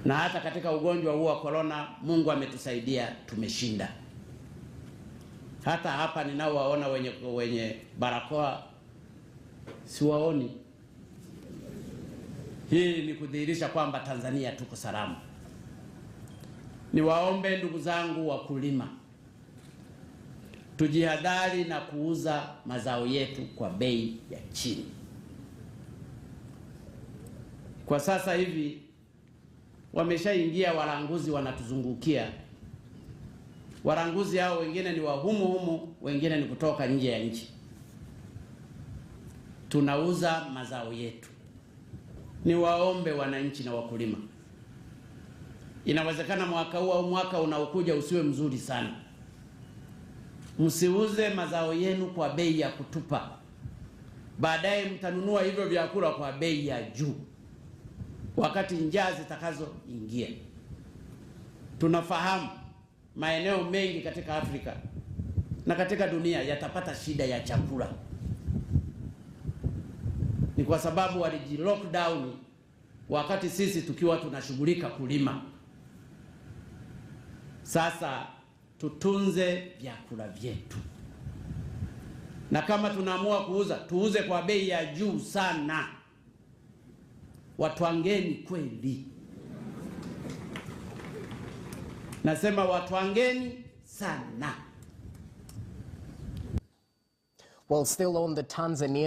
Na hata katika ugonjwa huu wa corona, Mungu ametusaidia, tumeshinda. Hata hapa ninaowaona wenye barakoa siwaoni. Hii ni kudhihirisha kwamba Tanzania tuko salama. Niwaombe ndugu zangu wakulima, tujihadhari na kuuza mazao yetu kwa bei ya chini. Kwa sasa hivi wameshaingia walanguzi wanatuzungukia. Walanguzi hao wengine ni wa humu humu, wengine ni kutoka nje ya nchi. Tunauza mazao yetu. Niwaombe wananchi na wakulima, inawezekana mwaka huu au mwaka unaokuja usiwe mzuri sana. Msiuze mazao yenu kwa bei ya kutupa. Baadaye mtanunua hivyo vyakula kwa bei ya juu wakati njaa zitakazoingia. Tunafahamu maeneo mengi katika Afrika na katika dunia yatapata shida ya chakula. Ni kwa sababu waliji lockdown wakati sisi tukiwa tunashughulika kulima. Sasa tutunze vyakula vyetu, na kama tunaamua kuuza, tuuze kwa bei ya juu sana. Watwangeni kweli, nasema watwangeni sana. Well, still on the Tanzania